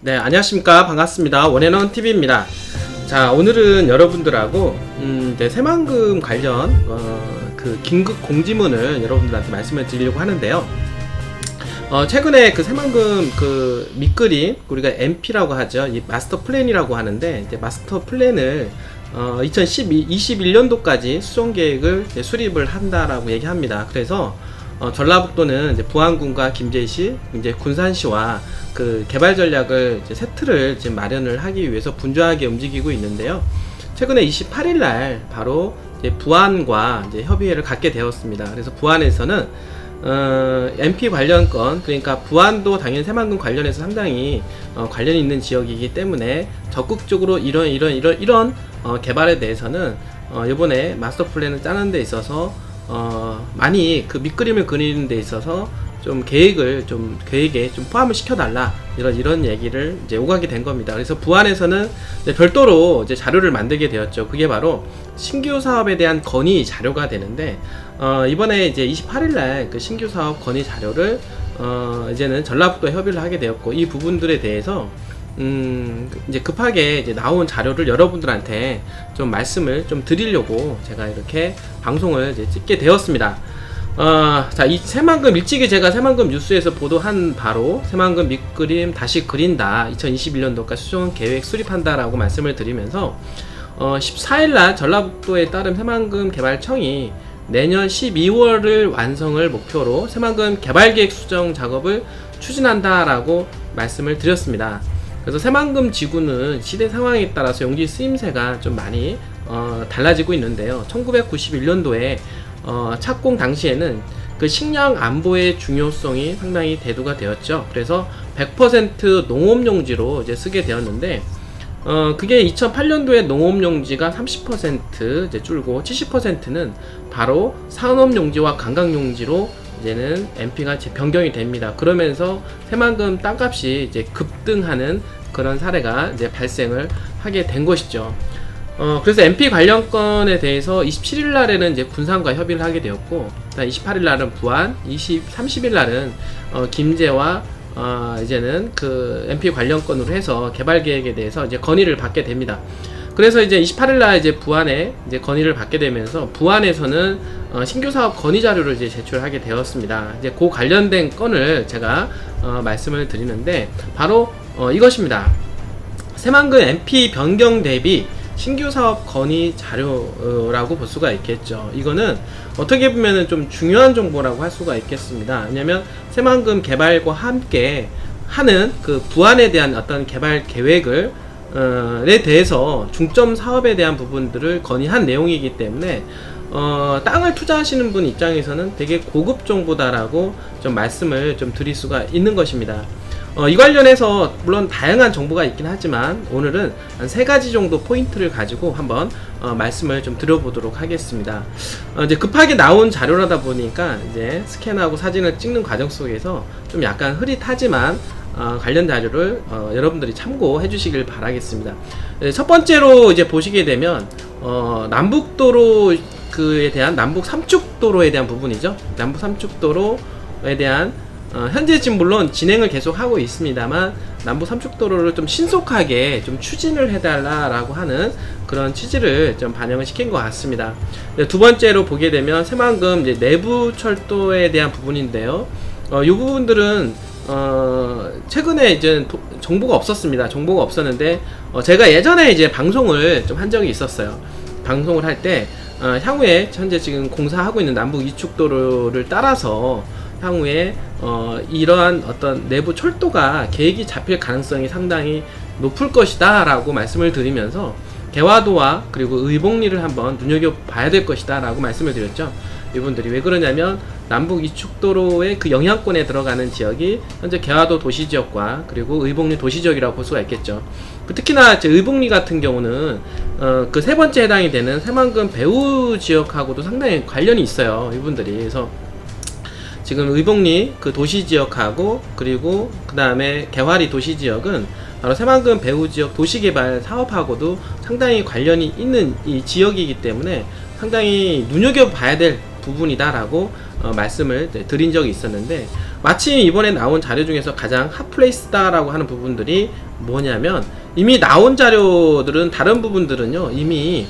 네, 안녕하십니까. 반갑습니다. 원앤원 TV입니다. 자, 오늘은 여러분들하고 이제 새만금 관련 그 긴급 공지문을 여러분들한테 말씀을 드리려고 하는데요. 최근에 그 새만금 그 밑그림, 우리가 MP라고 하죠. 이 마스터 플랜이라고 하는데, 이제 마스터 플랜을 2021년도까지 수정 계획을 수립을 한다라고 얘기합니다. 그래서 전라북도는 이제 부안군과 김제시, 이제 군산시와 그 개발 전략을 이제 세트를 지금 마련을 하기 위해서 분주하게 움직이고 있는데요. 최근에 28일날 바로 이제 부안과 이제 협의회를 갖게 되었습니다. 그래서 부안에서는 MP 관련 건, 그러니까 부안도 당연히 새만금 관련해서 상당히 관련이 있는 지역이기 때문에 적극적으로 이런 개발에 대해서는 이번에 마스터 플랜을 짜는 데 있어서 많이 그 밑그림을 그리는 데 있어서 좀 계획에 좀 포함을 시켜달라, 이런 얘기를 이제 오가게 된 겁니다. 그래서 부안에서는 이제 별도로 이제 자료를 만들게 되었죠. 그게 바로 신규 사업에 대한 건의 자료가 되는데, 이번에 이제 28일날 그 신규 사업 건의 자료를 이제는 전라북도 협의를 하게 되었고, 이 부분들에 대해서 이제 급하게 이제 나온 자료를 여러분들한테 좀 말씀을 좀 드리려고 제가 이렇게 방송을 이제 찍게 되었습니다. 자, 이 새만금 일찍이 제가 새만금 뉴스에서 보도한 바로 새만금 밑그림 다시 그린다, 2021년도까지 수정 계획 수립한다라고 말씀을 드리면서 14일날 전라북도에 따른 새만금 개발청이 내년 12월을 완성을 목표로 새만금 개발계획 수정 작업을 추진한다라고 말씀을 드렸습니다. 그래서 새만금 지구는 시대 상황에 따라서 용지 쓰임새가 좀 많이 달라지고 있는데요. 1991년도에 착공 당시에는 그 식량 안보의 중요성이 상당히 대두가 되었죠. 그래서 100% 농업용지로 이제 쓰게 되었는데, 그게 2008년도에 농업용지가 30% 이제 줄고 70%는 바로 산업용지와 관광용지로 이제는 MP가 변경이 됩니다. 그러면서 새만금 땅값이 이제 급등하는 그런 사례가 이제 발생을 하게 된 것이죠. 그래서 MP 관련 건에 대해서 27일 날에는 이제 군산과 협의를 하게 되었고, 28일 날은 부안, 30일 날은 김제와 이제는 그 MP 관련 건으로 해서 개발 계획에 대해서 이제 건의를 받게 됩니다. 그래서 이제 28일 날 이제 부안에 이제 건의를 받게 되면서 부안에서는 신규 사업 건의 자료를 이제 제출하게 되었습니다. 이제 그 관련된 건을 제가 말씀을 드리는데, 바로 이것입니다. 새만금 MP 변경 대비 신규 사업 건의 자료라고 볼 수가 있겠죠. 이거는 어떻게 보면은 좀 중요한 정보라고 할 수가 있겠습니다. 왜냐면 새만금 개발과 함께 하는 그 부안에 대한 어떤 개발 계획을 에 대해서 중점 사업에 대한 부분들을 건의한 내용이기 때문에 땅을 투자하시는 분 입장에서는 되게 고급 정보다라고 좀 말씀을 좀 드릴 수가 있는 것입니다. 이 관련해서 물론 다양한 정보가 있긴 하지만 오늘은 한 3가지 정도 포인트를 가지고 한번 말씀을 좀 드려보도록 하겠습니다. 이제 급하게 나온 자료라다 보니까 이제 스캔하고 사진을 찍는 과정 속에서 좀 약간 흐릿하지만 관련 자료를 여러분들이 참고해 주시길 바라겠습니다. 첫 번째로 이제 보시게 되면 남북도로 그에 대한 남북 삼축도로에 대한 부분이죠. 남북 삼축도로에 대한 현재 지금 물론 진행을 계속 하고 있습니다만, 남북 삼축도로를 좀 신속하게 좀 추진을 해달라라고 하는 그런 취지를 좀 반영을 시킨 것 같습니다. 두 번째로 보게 되면 새만금 이제 내부 철도에 대한 부분인데요. 이 부분들은 최근에 이제 정보가 없었습니다. 정보가 없었는데 제가 예전에 이제 방송을 좀 한 적이 있었어요. 방송을 할 때 향후에 현재 지금 공사하고 있는 남북 이축도로를 따라서 향후에 이러한 어떤 내부 철도가 계획이 잡힐 가능성이 상당히 높을 것이다 라고 말씀을 드리면서 개화도와 그리고 의복리를 한번 눈여겨봐야 될 것이다 라고 말씀을 드렸죠. 이분들이 왜 그러냐면 남북 이축도로의 그 영향권에 들어가는 지역이 현재 개화도 도시지역과 그리고 의복리 도시지역이라고 볼 수가 있겠죠. 특히나 의복리 같은 경우는 그 세 번째 해당이 되는 새만금 배후 지역하고도 상당히 관련이 있어요. 이분들이. 그래서 지금 의복리 그 도시지역하고 그리고 그 다음에 개화리 도시지역은 바로 새만금 배후 지역 도시개발 사업하고도 상당히 관련이 있는 이 지역이기 때문에 상당히 눈여겨봐야 될 부분이다라고 말씀을 드린 적이 있었는데, 마침 이번에 나온 자료 중에서 가장 핫플레이스다라고 하는 부분들이 뭐냐면, 이미 나온 자료들은, 다른 부분들은요 이미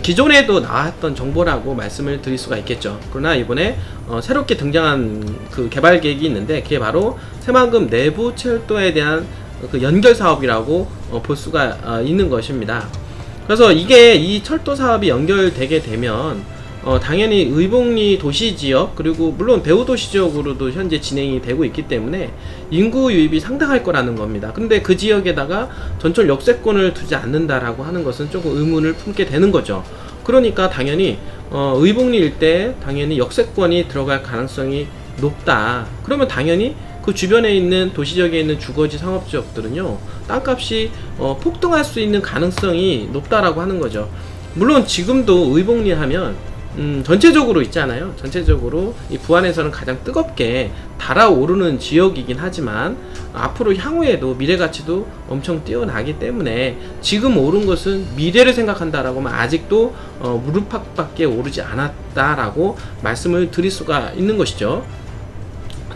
기존에도 나왔던 정보라고 말씀을 드릴 수가 있겠죠. 그러나 이번에 새롭게 등장한 그 개발 계획이 있는데, 그게 바로 새만금 내부 철도에 대한 그 연결 사업이라고 볼 수가 있는 것입니다. 그래서 이게, 이 철도 사업이 연결되게 되면 당연히 의복리 도시지역, 그리고 물론 배후 도시지역으로도 현재 진행이 되고 있기 때문에 인구 유입이 상당할 거라는 겁니다. 근데 그 지역에다가 전철 역세권을 두지 않는다라고 하는 것은 조금 의문을 품게 되는 거죠. 그러니까 당연히 의복리 일대에 당연히 역세권이 들어갈 가능성이 높다. 그러면 당연히 그 주변에 있는 도시지역에 있는 주거지 상업지역들은요 땅값이 폭등할 수 있는 가능성이 높다라고 하는 거죠. 물론 지금도 의복리 하면 전체적으로 있잖아요. 전체적으로 이 부안에서는 가장 뜨겁게 달아오르는 지역이긴 하지만, 앞으로 향후에도 미래가치도 엄청 뛰어나기 때문에 지금 오른 것은 미래를 생각한다라고 하면 아직도 무릎팍밖에 오르지 않았다라고 말씀을 드릴 수가 있는 것이죠.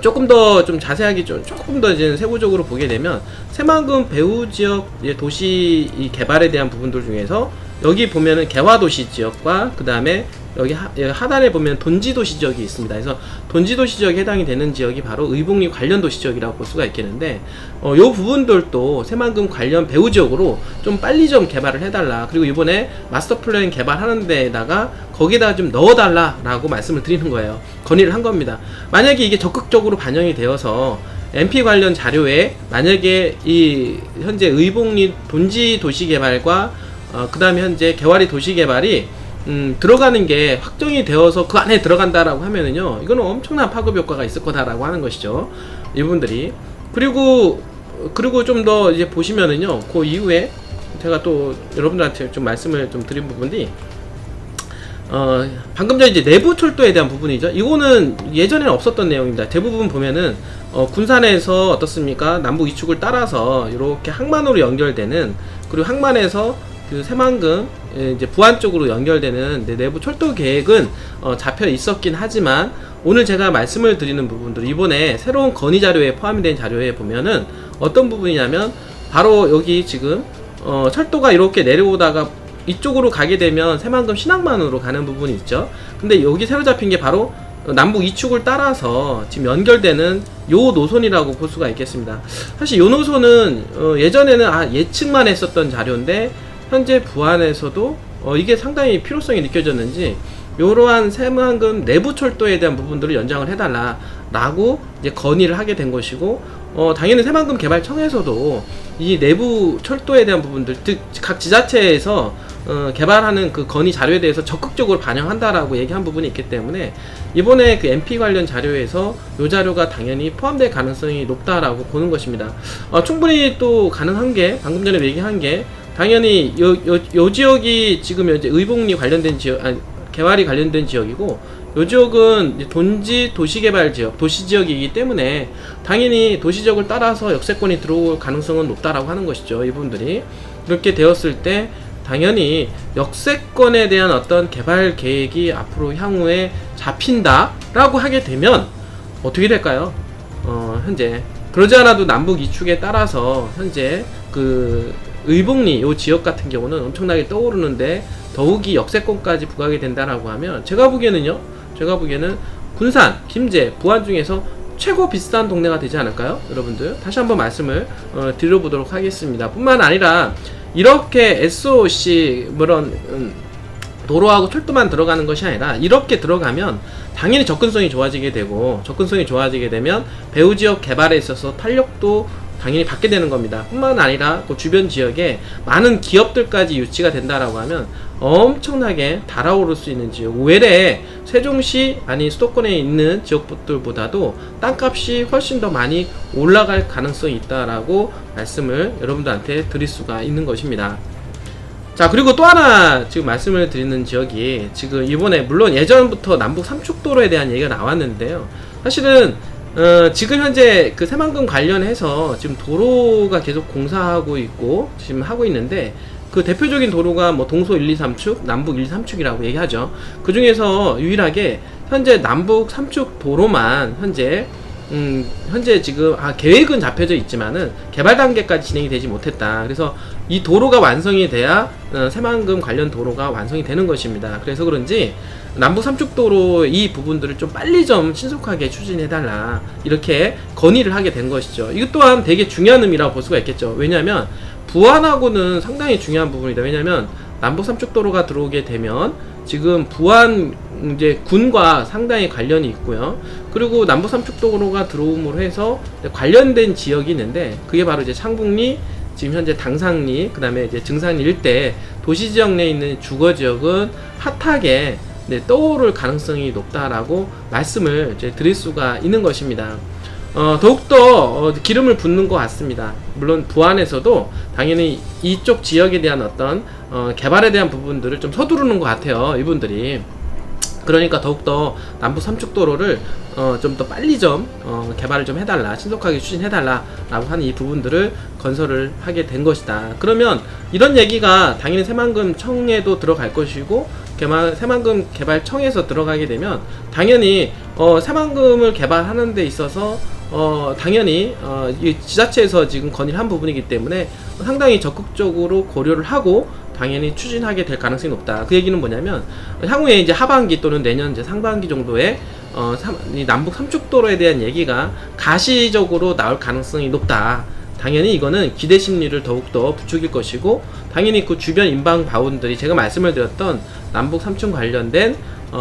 조금 더 좀 자세하게 조금 더 이제 세부적으로 보게 되면, 새만금 배후 지역 도시 개발에 대한 부분들 중에서 여기 보면은 개화도시 지역과 그 다음에 여기 하단에 보면 돈지도시 지역이 있습니다. 그래서 돈지도시 지역에 해당이 되는 지역이 바로 의복리 관련 도시 지역이라고 볼 수가 있겠는데, 요 부분들도 새만금 관련 배후 지역으로 좀 빨리 좀 개발을 해달라. 그리고 이번에 마스터 플랜 개발하는 데에다가 거기다가 좀 넣어달라 라고 말씀을 드리는 거예요. 건의를 한 겁니다. 만약에 이게 적극적으로 반영이 되어서 MP 관련 자료에 만약에 이 현재 의복리 돈지 도시 개발과 그 다음에 현재 개화리 도시 개발이 들어가는 게 확정이 되어서 그 안에 들어간다라고 하면은요, 이거는 엄청난 파급 효과가 있을 거다라고 하는 것이죠, 이분들이. 그리고 좀 더 이제 보시면은요, 그 이후에 제가 또 여러분들한테 좀 말씀을 좀 드린 부분이, 방금 전에 이제 내부 철도에 대한 부분이죠. 이거는 예전에는 없었던 내용입니다. 대부분 보면은 군산에서 어떻습니까? 남북 이축을 따라서 이렇게 항만으로 연결되는, 그리고 항만에서 그 새만금 이제 부안 쪽으로 연결되는 내부 철도 계획은 잡혀 있었긴 하지만, 오늘 제가 말씀을 드리는 부분들, 이번에 새로운 건의 자료에 포함이 된 자료에 보면은 어떤 부분이냐면, 바로 여기 지금 철도가 이렇게 내려오다가 이쪽으로 가게 되면 새만금 신항만으로 가는 부분이 있죠. 근데 여기 새로 잡힌 게 바로 남북 이축을 따라서 지금 연결되는 요 노선이라고 볼 수가 있겠습니다. 사실 요 노선은 예전에는 예측만 했었던 자료인데, 현재 부안에서도 이게 상당히 필요성이 느껴졌는지 이러한 새만금 내부 철도에 대한 부분들을 연장을 해달라 라고 이제 건의를 하게 된 것이고, 당연히 새만금 개발청에서도 이 내부 철도에 대한 부분들, 즉 각 지자체에서 개발하는 그 건의 자료에 대해서 적극적으로 반영한다라고 얘기한 부분이 있기 때문에, 이번에 그 MP 관련 자료에서 이 자료가 당연히 포함될 가능성이 높다라고 보는 것입니다. 충분히 또 가능한 게, 방금 전에 얘기한 게, 당연히 요 지역이 지금 이제 의복리 관련된 지역, 개발이 관련된 지역이고, 요 지역은 돈지 도시개발 지역, 도시지역이기 때문에 당연히 도시지역을 따라서 역세권이 들어올 가능성은 높다라고 하는 것이죠, 이분들이. 그렇게 되었을 때 당연히 역세권에 대한 어떤 개발 계획이 앞으로 향후에 잡힌다라고 하게 되면 어떻게 될까요? 현재 그러지 않아도 남북 이축에 따라서 현재 그 의복리 요 지역 같은 경우는 엄청나게 떠오르는데, 더욱이 역세권까지 부각이 된다라고 하면 제가 보기에는 군산, 김제, 부안 중에서 최고 비싼 동네가 되지 않을까요? 여러분들 다시 한번 말씀을 드려보도록 하겠습니다. 뿐만 아니라 이렇게 SOC 그런 도로하고 철도만 들어가는 것이 아니라, 이렇게 들어가면 당연히 접근성이 좋아지게 되고, 접근성이 좋아지게 되면 배후 지역 개발에 있어서 탄력도 당연히 받게 되는 겁니다. 뿐만 아니라 그 주변 지역에 많은 기업들까지 유치가 된다라고 하면 엄청나게 달아오를 수 있는 지역, 외래 세종시 아니 수도권에 있는 지역들보다도 땅값이 훨씬 더 많이 올라갈 가능성이 있다라고 말씀을 여러분들한테 드릴 수가 있는 것입니다. 자, 그리고 또 하나 지금 말씀을 드리는 지역이, 지금 이번에 물론 예전부터 남북 삼축도로에 대한 얘기가 나왔는데요, 사실은 지금 현재 그 새만금 관련해서 지금 도로가 계속 공사하고 있고 지금 하고 있는데, 그 대표적인 도로가 뭐 동서 1, 2, 3축, 남북 1, 2, 3축이라고 얘기하죠. 그 중에서 유일하게 현재 남북 3축 도로만 현재 현재 지금 계획은 잡혀져 있지만은 개발 단계까지 진행이 되지 못했다. 그래서 이 도로가 완성이 돼야 새만금 관련 도로가 완성이 되는 것입니다. 그래서 그런지 남북 삼축도로 이 부분들을 좀 빨리 좀 신속하게 추진해달라, 이렇게 건의를 하게 된 것이죠. 이것 또한 되게 중요한 의미라고 볼 수가 있겠죠. 왜냐하면 부안하고는 상당히 중요한 부분이다. 왜냐하면 남북 삼축도로가 들어오게 되면 지금 부안 이제 군과 상당히 관련이 있고요. 그리고 남북 삼축도로가 들어옴으로 해서 관련된 지역이 있는데, 그게 바로 이제 창북리, 지금 현재 당상리, 그 다음에 이제 증산리 일대 도시 지역 내에 있는 주거 지역은 핫하게 떠오를 가능성이 높다라고 말씀을 이제 드릴 수가 있는 것입니다. 더욱더 기름을 붓는 것 같습니다. 물론 부안에서도 당연히 이쪽 지역에 대한 어떤 개발에 대한 부분들을 좀 서두르는 것 같아요, 이분들이. 그러니까 더욱더 남북 삼축도로를 좀 더 빨리 좀 개발을 좀 해달라, 신속하게 추진해달라 라고 하는 이 부분들을 건설을 하게 된 것이다. 그러면 이런 얘기가 당연히 새만금 청에도 들어갈 것이고, 새만금 개발청에서 들어가게 되면 당연히 새만금을 개발하는 데 있어서 당연히 이 지자체에서 지금 건의를 한 부분이기 때문에 상당히 적극적으로 고려를 하고 당연히 추진하게 될 가능성이 높다. 그 얘기는 뭐냐면, 향후에 이제 하반기 또는 내년 이제 상반기 정도에 이 남북 삼축도로에 대한 얘기가 가시적으로 나올 가능성이 높다. 당연히 이거는 기대 심리를 더욱더 부추길 것이고, 당연히 그 주변 인방 바운들이 제가 말씀을 드렸던 남북 삼축 관련된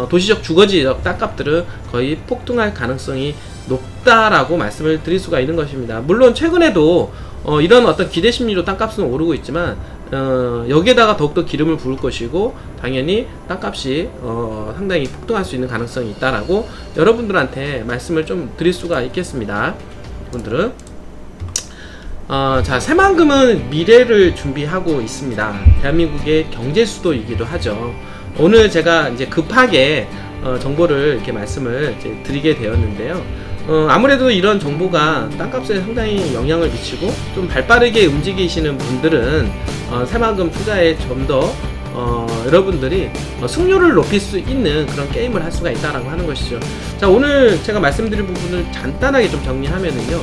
도시적 주거지역 땅값들은 거의 폭등할 가능성이 높다라고 말씀을 드릴 수가 있는 것입니다. 물론 최근에도 이런 어떤 기대 심리로 땅값은 오르고 있지만 여기에다가 더욱더 기름을 부을 것이고, 당연히 땅값이 상당히 폭등할 수 있는 가능성이 있다라고 여러분들한테 말씀을 좀 드릴 수가 있겠습니다. 분들은 자, 새만금은 미래를 준비하고 있습니다. 대한민국의 경제 수도이기도 하죠. 오늘 제가 이제 급하게 정보를 이렇게 말씀을 이제 드리게 되었는데요. 아무래도 이런 정보가 땅값에 상당히 영향을 미치고, 좀 발빠르게 움직이시는 분들은 새만금 투자에 좀 더 여러분들이 승률을 높일 수 있는 그런 게임을 할 수가 있다라고 하는 것이죠. 자, 오늘 제가 말씀드린 부분을 간단하게 좀 정리하면은요,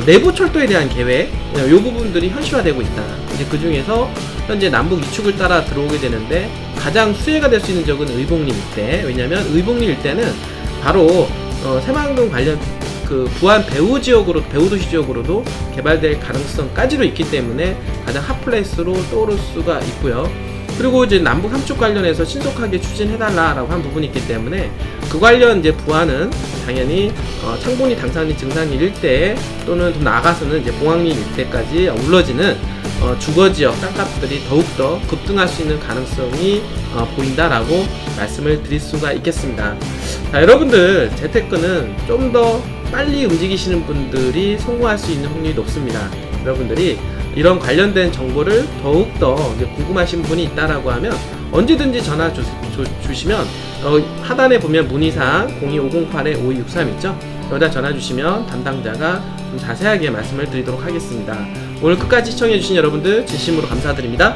내부 철도에 대한 계획, 이 부분들이 현실화되고 있다. 이제 그 중에서 현재 남북 이축을 따라 들어오게 되는데 가장 수혜가 될 수 있는 지역은 의복리 일대. 왜냐하면 의복리 일대는 바로 새만금 관련 그 부안 배후 지역으로, 배후 도시 지역으로도 개발될 가능성까지도 있기 때문에 가장 핫플레이스로 떠오를 수가 있고요. 그리고 이제 남북 삼축 관련해서 신속하게 추진해달라라고 한 부분이 있기 때문에 그 관련 이제 부안은 당연히 창본리, 당산리, 증산리 일대 또는 좀 나아가서는 이제 봉황리 일대까지 어우러지는 주거지역 땅값들이 더욱더 급등할 수 있는 가능성이 보인다라고 말씀을 드릴 수가 있겠습니다. 자, 여러분들 재테크는 좀 더 빨리 움직이시는 분들이 성공할 수 있는 확률이 높습니다. 여러분들이 이런 관련된 정보를 더욱더 궁금하신 분이 있다라고 하면 언제든지 전화 주시면 하단에 보면 문의사항 02508-5263 있죠? 여기다 전화 주시면 담당자가 좀 자세하게 말씀을 드리도록 하겠습니다. 오늘 끝까지 시청해주신 여러분들 진심으로 감사드립니다.